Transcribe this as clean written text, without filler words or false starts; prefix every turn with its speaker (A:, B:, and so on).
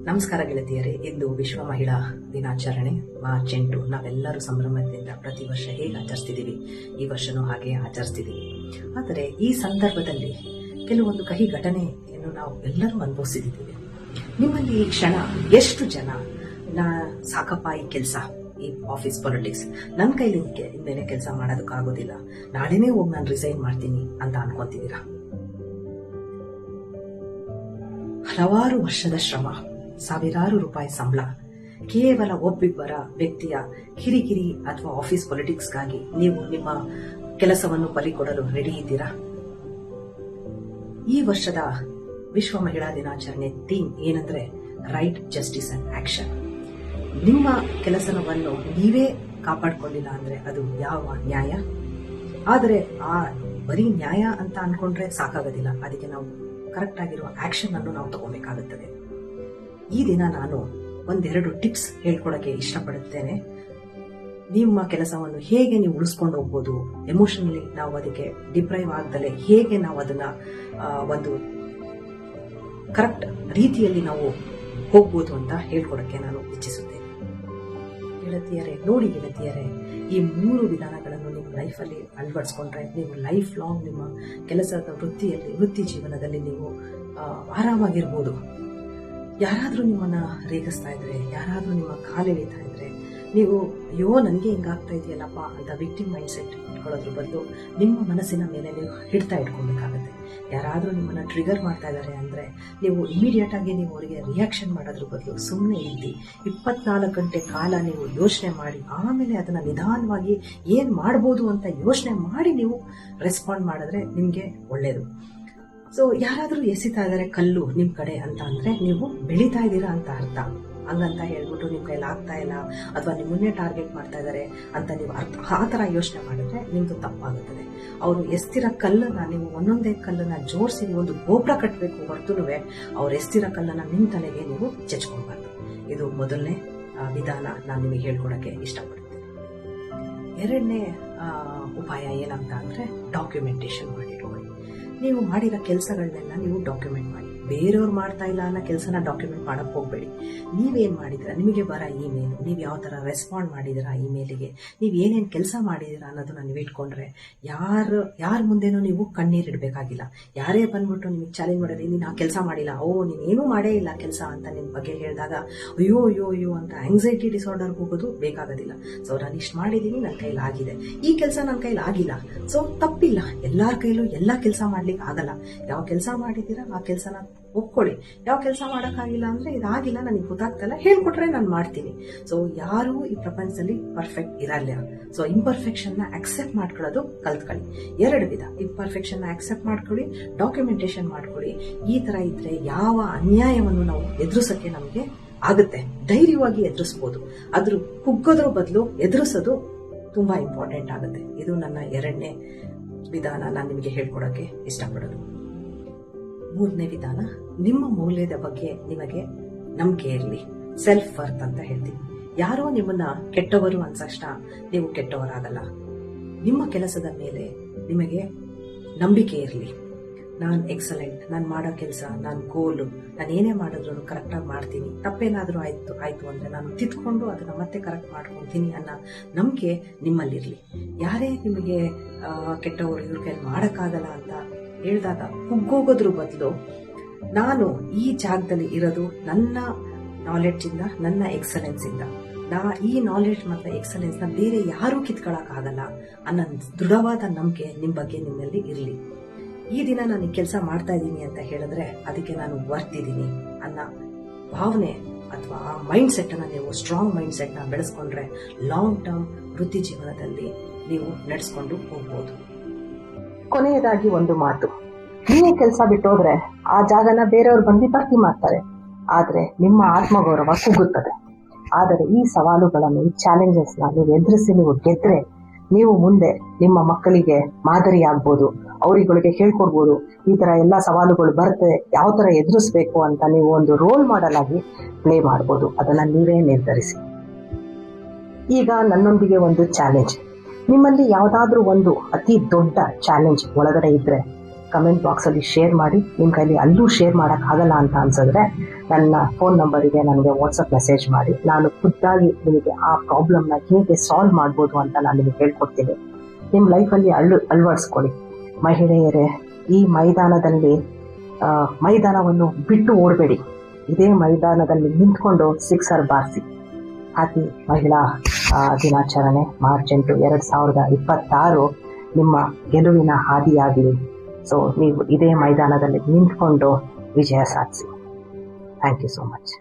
A: ನಮಸ್ಕಾರ ಗೆಳತಿಯರೇ. ಇಂದು ವಿಶ್ವ ಮಹಿಳಾ ದಿನಾಚರಣೆ ಮಾರ್ಚ್ 8. ನಾವೆಲ್ಲರೂ ಸಂಭ್ರಮದಿಂದ ಪ್ರತಿ ವರ್ಷ ಹೇಗೆ ಆಚರಿಸ್ತಿದ್ದೀವಿ, ಈ ವರ್ಷನೂ ಹಾಗೆ ಆಚರಿಸ್ತಿದ್ದೀವಿ. ಆದರೆ ಈ ಸಂದರ್ಭದಲ್ಲಿ ಕೆಲವೊಂದು ಕಹಿ ಘಟನೆಯನ್ನು ನಾವು ಎಲ್ಲರೂ ಅನುಭವಿಸಿದ್ದೀವಿ. ನಿಮ್ಮಲ್ಲಿ ಈ ಕ್ಷಣ ಎಷ್ಟು ಜನ ಸಾಕಪ್ಪ ಈ ಕೆಲಸ, ಈ ಆಫೀಸ್ ಪಾಲಿಟಿಕ್ಸ್ ನನ್ನ ಕೈಲಿ ಮೇಲೆ ಕೆಲಸ ಮಾಡೋದಕ್ಕಾಗೋದಿಲ್ಲ, ನಾಳೆನೇ ಹೋಗಿ ನಾನು ರಿಸೈನ್ ಮಾಡ್ತೀನಿ ಅಂತ ಅನ್ಕೊಂತಿದ್ದೀರಾ? ಹಲವಾರು ವರ್ಷದ ಶ್ರಮ, ಸಾವಿರಾರು ರೂಪಾಯಿ ಸಂಬಳ, ಕೇವಲ ಒಬ್ಬಿಬ್ಬರ ವ್ಯಕ್ತಿಯ ಕಿರಿಕಿರಿ ಅಥವಾ ಆಫೀಸ್ ಪೊಲಿಟಿಕ್ಸ್ಗಾಗಿ ನೀವು ನಿಮ್ಮ ಕೆಲಸವನ್ನು ಬಲಿ ಕೊಡಲು ರೆಡಿ ಇದ್ದೀರಾ? ಈ ವರ್ಷದ ವಿಶ್ವ ಮಹಿಳಾ ದಿನಾಚರಣೆ ಥೀಮ್ ಏನಂದ್ರೆ ರೈಟ್, ಜಸ್ಟಿಸ್ ಅಂಡ್ ಆಕ್ಷನ್. ನಿಮ್ಮ ಕೆಲಸವನ್ನು ನೀವೇ ಕಾಪಾಡಿಕೊಂಡಿಲ್ಲ ಅಂದ್ರೆ ಅದು ಯಾವ ನ್ಯಾಯ? ಆದರೆ ಆ ಬರೀ ನ್ಯಾಯ ಅಂತ ಅನ್ಕೊಂಡ್ರೆ ಸಾಕಾಗೋದಿಲ್ಲ, ಅದಕ್ಕೆ ನಾವು ಕರೆಕ್ಟ್ ಆಗಿರುವ ಆಕ್ಷನ್ ಅನ್ನು ನಾವು ತಗೋಬೇಕಾಗುತ್ತದೆ. ಈ ದಿನ ನಾನು ಒಂದೆರಡು ಟಿಪ್ಸ್ ಹೇಳ್ಕೊಡಕ್ಕೆ ಇಷ್ಟಪಡುತ್ತೇನೆ. ನಿಮ್ಮ ಕೆಲಸವನ್ನು ಹೇಗೆ ನೀವು ಉಳಿಸ್ಕೊಂಡು ಹೋಗ್ಬೋದು, ಎಮೋಷನಲಿ ನಾವು ಅದಕ್ಕೆ ಡಿಪ್ರೈವ್ ಆಗದಲ್ಲೇ ಹೇಗೆ ನಾವು ಅದನ್ನ ಒಂದು ಕರೆಕ್ಟ್ ರೀತಿಯಲ್ಲಿ ನಾವು ಹೋಗ್ಬೋದು ಅಂತ ಹೇಳ್ಕೊಡಕ್ಕೆ ನಾನು ಇಚ್ಛಿಸುತ್ತೇನೆ. ನೋಡಿ ಗೆಳತಿಯರೇ, ಈ 3 ವಿಧಾನಗಳನ್ನು ನಿಮ್ಮ ಲೈಫಲ್ಲಿ ಅಳವಡಿಸ್ಕೊಂಡ್ರೆ ನೀವು ಲೈಫ್ ಲಾಂಗ್ ನಿಮ್ಮ ಕೆಲಸದ ವೃತ್ತಿ ಜೀವನದಲ್ಲಿ ನೀವು ಆರಾಮಾಗಿರ್ಬೋದು. ಯಾರಾದ್ರೂ ನಿಮ್ಮನ್ನ ರೇಗಿಸ್ತಾ ಇದ್ರೆ, ಯಾರಾದ್ರೂ ನಿಮ್ಮ ಕಾಲೆಳಿತಾ ಇದ್ರೆ, ನೀವು ಅಯ್ಯೋ ನನಗೆ ಹಿಂಗಾಗ್ತಾ ಇದೆಯಲ್ಲಪ್ಪ ಅಂತ ವಿಕ್ಟಿಮ್ ಮೈಂಡ್ ಸೆಟ್ ಇಟ್ಕೊಳ್ಳೋದ್ರ ಬದಲು ನಿಮ್ಮ ಮನಸ್ಸಿನ ಮೇಲೆ ನೀವು ಹಿಡ್ತಾ ಇಟ್ಕೊಳ್ಬೇಕಾಗತ್ತೆ. ಯಾರಾದ್ರೂ ನಿಮ್ಮನ್ನ ಟ್ರಿಗರ್ ಮಾಡ್ತಾ ಇದ್ದಾರೆ ಅಂದ್ರೆ ನೀವು ಇಮಿಡಿಯೇಟ್ ಆಗಿ ನೀವು ಅವರಿಗೆ ರಿಯಾಕ್ಷನ್ ಮಾಡೋದ್ರ ಬದಲು ಸುಮ್ಮನೆ ಇದ್ದು 24 ಗಂಟೆ ಕಾಲ ನೀವು ಯೋಚನೆ ಮಾಡಿ ಆಮೇಲೆ ಅದನ್ನ ನಿಧಾನವಾಗಿ ಏನ್ ಮಾಡ್ಬೋದು ಅಂತ ಯೋಚನೆ ಮಾಡಿ ನೀವು ರೆಸ್ಪಾಂಡ್ ಮಾಡಿದ್ರೆ ನಿಮ್ಗೆ ಒಳ್ಳೇದು. ಸೊ ಯಾರಾದ್ರೂ ಎಸಿತಾ ಇದಾರೆ ಕಲ್ಲು ನಿಮ್ ಕಡೆ ಅಂತ ಅಂದ್ರೆ ನೀವು ಬೆಳೀತಾ ಇದ್ದೀರಾ ಅಂತ ಅರ್ಥ. ಹಂಗಂತ ಹೇಳ್ಬಿಟ್ಟು ನಿಮ್ ಕೈಲಿ ಆಗ್ತಾ ಇಲ್ಲ ಅಥವಾ ನಿಮ್ಮನ್ನೇ ಟಾರ್ಗೆಟ್ ಮಾಡ್ತಾ ಇದಾರೆ ಅಂತ ನೀವು ಆ ತರ ಯೋಚನೆ ಮಾಡಿದ್ರೆ ನಿಮ್ದು ತಪ್ಪಾಗುತ್ತದೆ. ಅವರು ಎಸ್ತಿರೋ ಕಲ್ಲನ್ನ ನೀವು ಒಂದೊಂದೇ ಕಲ್ಲನ್ನ ಜೋಡಿಸಿ ಒಂದು ಗೋಪುರ ಕಟ್ಟಬೇಕು ಹೊರತುನುವೆ ಅವ್ರು ಎಸ್ತಿರೋ ಕಲ್ಲನ್ನ ನಿಮ್ ತಲೆಗೆ ನೀವು ಚೆಚ್ಕೊಬಾರ್ದು. ಇದು ಮೊದಲನೇ ವಿಧಾನ ನಾನು ನಿಮಗೆ ಹೇಳ್ಕೊಡಕ್ಕೆ ಇಷ್ಟಪಡ್ತೇನೆ. ಎರಡನೇ ಉಪಾಯ ಏನಂತ ಅಂದ್ರೆ ಡಾಕ್ಯುಮೆಂಟೇಶನ್ ಮಾಡಿಟ್ಕೊಳ್ಳಿ. ನೀವು ಮಾಡಿರೋ ಕೆಲಸಗಳನ್ನೆಲ್ಲ ನೀವು ಡಾಕ್ಯುಮೆಂಟ್ ಮಾಡಿ. ಬೇರೆಯವ್ರು ಮಾಡ್ತಾ ಇಲ್ಲ ಅನ್ನೋ ಕೆಲಸನ ಡಾಕ್ಯುಮೆಂಟ್ ಮಾಡಕ್ ಹೋಗ್ಬೇಡಿ. ನೀವೇನ್ ಮಾಡಿದಿರಾ, ನಿಮಗೆ ಬರೋ ಇಮೇಲ್, ನೀವು ಯಾವ ತರ ರೆಸ್ಪಾಂಡ್ ಮಾಡಿದಿರಾ ಇಮೇಲಿಗೆ, ನೀವು ಏನೇನ್ ಕೆಲಸ ಮಾಡಿದಿರಾ ಅನ್ನೋದನ್ನ ನೀವು ಇಟ್ಕೊಂಡ್ರೆ ಯಾರ ಮುಂದೆನೂ ನೀವು ಕಣ್ಣೀರಿಡ್ಬೇಕಾಗಿಲ್ಲ. ಯಾರೇ ಬಂದ್ಬಿಟ್ಟು ನಿಮಗೆ ಚಾಲೆಂಜ್ ಮಾಡಿದ್ರೆ ನೀನು ಆ ಕೆಲಸ ಮಾಡಿಲ್ಲ, ನೀನೇನೂ ಮಾಡೇ ಇಲ್ಲ ಕೆಲಸ ಅಂತ ನಿಮ್ ಬಗ್ಗೆ ಹೇಳಿದಾಗ ಅಯ್ಯೋ ಅಯ್ಯೋ ಅಯ್ಯೋ ಅಂತ ಆಂಗ್ಸೈಟಿ ಡಿಸಾರ್ಡರ್ ಹೋಗೋದು ಬೇಕಾಗೋದಿಲ್ಲ. ಸೊ ನಾನು ಇಷ್ಟು ಮಾಡಿದೀನಿ, ನನ್ನ ಕೈಲಿ ಆಗಿದೆ, ಈ ಕೆಲಸ ನನ್ನ ಕೈಲಿ ಆಗಿಲ್ಲ, ಸೊ ತಪ್ಪಿಲ್ಲ. ಎಲ್ಲಾರ ಕೈಲೂ ಎಲ್ಲಾ ಕೆಲಸ ಮಾಡ್ಲಿಕ್ಕೆ ಆಗಲ್ಲ. ಯಾವ ಕೆಲಸ ಮಾಡಿದೀರಾ ಆ ಕೆಲಸನ ಒಪ್ಕೊಳ್ಳಿ. ಯಾವ ಕೆಲಸ ಮಾಡಕ್ಕಾಗಿಲ್ಲ ಅಂದ್ರೆ ಇದಾಗಿಲ್ಲ, ನನಗೆ ಗೊತ್ತಾಗ್ತಲ್ಲ, ಹೇಳ್ಕೊಟ್ರೆ ನಾನು ಮಾಡ್ತೀನಿ. ಸೊ ಯಾರು ಈ ಪ್ರಪಂಚದಲ್ಲಿ ಪರ್ಫೆಕ್ಟ್ ಇರಲ್ಲ. ಸೊ ಇಂಪರ್ಫೆಕ್ಷನ್ ನ ಅಕ್ಸೆಪ್ಟ್ ಮಾಡ್ಕೊಳ್ಳೋದು ಕಲ್ತ್ಕೊಳ್ಳಿ. 2 ವಿಧ, ಇಂಪರ್ಫೆಕ್ಷನ್ ನ ಅಕ್ಸೆಪ್ಟ್ ಮಾಡ್ಕೊಳ್ಳಿ, ಡಾಕ್ಯುಮೆಂಟೇಶನ್ ಮಾಡ್ಕೊಳ್ಳಿ. ಈ ತರ ಇದ್ರೆ ಯಾವ ಅನ್ಯಾಯವನ್ನು ನಾವು ಎದುರಿಸಕ್ಕೆ ನಮಗೆ ಆಗುತ್ತೆ, ಧೈರ್ಯವಾಗಿ ಎದುರಿಸಬಹುದು. ಆದ್ರೂ ಕುಗ್ಗೋದ್ರ ಬದಲು ಎದುರಿಸೋದು ತುಂಬಾ ಇಂಪಾರ್ಟೆಂಟ್ ಆಗುತ್ತೆ. ಇದು ನನ್ನ 2ನೇ ವಿಧಾನ ನಾನು ನಿಮಗೆ ಹೇಳ್ಕೊಡಕ್ಕೆ ಇಷ್ಟಪಡೋದು. 3ನೇ ವಿಧಾನ, ನಿಮ್ಮ ಮೌಲ್ಯದ ಬಗ್ಗೆ ನಿಮಗೆ ನಂಬಿಕೆ ಇರಲಿ. ಸೆಲ್ಫ್ ವರ್ತ್ ಅಂತ ಹೇಳ್ತೀವಿ. ಯಾರೋ ನಿಮ್ಮನ್ನ ಕೆಟ್ಟವರು ಅನ್ಸಕ್ಷಣ ನೀವು ಕೆಟ್ಟವರಾಗಲ್ಲ. ನಿಮ್ಮ ಕೆಲಸದ ಮೇಲೆ ನಿಮಗೆ ನಂಬಿಕೆ ಇರಲಿ. ನಾನ್ ಎಕ್ಸಲೆಂಟ್, ನಾನು ಮಾಡೋ ಕೆಲಸ, ನಾನು ಗೋಲು, ನಾನು ಏನೇ ಮಾಡಿದ್ರು ಕರೆಕ್ಟಾಗಿ ಮಾಡ್ತೀನಿ, ತಪ್ಪೇನಾದ್ರೂ ಆಯ್ತು ಅಂದ್ರೆ ನಾನು ತಿದ್ಕೊಂಡು ಅದನ್ನ ಮತ್ತೆ ಕರೆಕ್ಟ್ ಮಾಡ್ಕೊತೀನಿ ಅನ್ನೋ ನಂಬಿಕೆ ನಿಮ್ಮಲ್ಲಿರ್ಲಿ. ಯಾರೇ ನಿಮಗೆ ಕೆಟ್ಟವರು ಇವ್ರ ಕೈಲಿ ಮಾಡಕ್ಕಾಗಲ್ಲ ಅಂತ ಹೇಳಿದಾಗ ಕುಗ್ಗೋಗೋದ್ರ ಬದಲು ನಾನು ಈ ಜಾಗದಲ್ಲಿ ಇರೋದು ನನ್ನ ನಾಲೆಡ್ಜ್ ಇಂದ, ನನ್ನ ಎಕ್ಸಲೆನ್ಸ್ ಇಂದ, ಈ ನಾಲೆಡ್ಜ್ ಮತ್ತು ಎಕ್ಸಲೆನ್ಸ್ ನ ಬೇರೆ ಯಾರೂ ಕಿತ್ಕೊಳಕ್ ಆಗಲ್ಲ ಅನ್ನೋ ದೃಢವಾದ ನಂಬಿಕೆ ನಿಮ್ ಬಗ್ಗೆ ನಿಮ್ಮಲ್ಲಿ ಇರಲಿ. ಈ ದಿನ ನಾನು ಕೆಲಸ ಮಾಡ್ತಾ ಇದ್ದೀನಿ ಅಂತ ಹೇಳಿದ್ರೆ ಅದಕ್ಕೆ ನಾನು ವರ್ತಿದ್ದೀನಿ ಅನ್ನೋ ಭಾವನೆ ಅಥವಾ ಆ ಮೈಂಡ್ ಸೆಟ್ ಅನ್ನ ನೀವು ಸ್ಟ್ರಾಂಗ್ ಮೈಂಡ್ ಸೆಟ್ ನ ಬೆಳೆಸ್ಕೊಂಡ್ರೆ ಲಾಂಗ್ ಟರ್ಮ್ ವೃತ್ತಿ ಜೀವನದಲ್ಲಿ ನೀವು ನಡೆಸ್ಕೊಂಡು ಹೋಗ್ಬೋದು.
B: ಕೊನೆಯದಾಗಿ ಒಂದು ಮಾತು, ನೀವೇ ಕೆಲಸ ಬಿಟ್ಟೋದ್ರೆ ಆ ಜಾಗನ ಬೇರೆಯವ್ರು ಬಂದು ಭರ್ತಿ ಮಾಡ್ತಾರೆ, ಆದ್ರೆ ನಿಮ್ಮ ಆತ್ಮಗೌರವ ಕುಗ್ಗುತ್ತದೆ. ಆದರೆ ಈ ಸವಾಲುಗಳನ್ನು, ಈ ಚಾಲೆಂಜಸ್ ನ ನೀವು ಎದುರಿಸಿ ನೀವು ಗೆದ್ರೆ ನೀವು ಮುಂದೆ ನಿಮ್ಮ ಮಕ್ಕಳಿಗೆ ಮಾದರಿ ಆಗ್ಬೋದು, ಅವರುಗಳಿಗೆ ಹೇಳ್ಕೊಡ್ಬೋದು ಈ ತರ ಎಲ್ಲಾ ಸವಾಲುಗಳು ಬರುತ್ತೆ, ಯಾವ ತರ ಎದುರಿಸ್ಬೇಕು ಅಂತ ನೀವು ಒಂದು ರೋಲ್ ಮಾಡೆಲ್ ಆಗಿ ಪ್ಲೇ ಮಾಡ್ಬೋದು. ಅದನ್ನ ನೀವೇ ನಿರ್ಧರಿಸಿ. ಈಗ ನನ್ನೊಂದಿಗೆ ಒಂದು ಚಾಲೆಂಜ್. ನಿಮ್ಮಲ್ಲಿ ಯಾವ್ದಾದ್ರೂ ಒಂದು ಅತಿ ದೊಡ್ಡ ಚಾಲೆಂಜ್ ಒಳಗಡೆ ಇದ್ರೆ ಕಮೆಂಟ್ ಬಾಕ್ಸ್ ಅಲ್ಲಿ ಶೇರ್ ಮಾಡಿ. ನಿಮ್ ಕೈಲಿ ಅಲ್ಲೂ ಶೇರ್ ಮಾಡಕ್ ಆಗಲ್ಲ ಅಂತ ಅನ್ಸಿದ್ರೆ ನನ್ನ ಫೋನ್ ನಂಬರ್ ಇದೆ, ನನಗೆ ವಾಟ್ಸಪ್ ಮೆಸೇಜ್ ಮಾಡಿ. ನಾನು ಖುದ್ದಾಗಿ ನಿಮಗೆ ಆ ಪ್ರಾಬ್ಲಮ್ನ ಹೇಗೆ ಸಾಲ್ವ್ ಮಾಡ್ಬೋದು ಅಂತ ನಾನು ನಿಮಗೆ ಹೇಳ್ಕೊಡ್ತೀನಿ. ನಿಮ್ಮ ಲೈಫಲ್ಲಿ ಅಳವಡಿಸ್ಕೊಳ್ಳಿ. ಮಹಿಳೆಯರೇ, ಈ ಮೈದಾನವನ್ನು ಬಿಟ್ಟು ಓಡಬೇಡಿ. ಇದೇ ಮೈದಾನದಲ್ಲಿ ನಿಂತ್ಕೊಂಡು ಸಿಕ್ಸರ್ ಬಾರಿಸಿ. ಹ್ಯಾಪಿ ಮಹಿಳಾ ದಿನಾಚರಣೆ ಮಾರ್ಚ್ 8, 2026 ನಿಮ್ಮ ಗೆಲುವಿನ ಹಾದಿಯಾಗಲಿ. ಸೊ ನೀವು ಇದೇ ಮೈದಾನದಲ್ಲಿ ನಿಂತ್ಕೊಂಡು ವಿಜಯ ಸಾಧಿಸಿ. Thank you so much.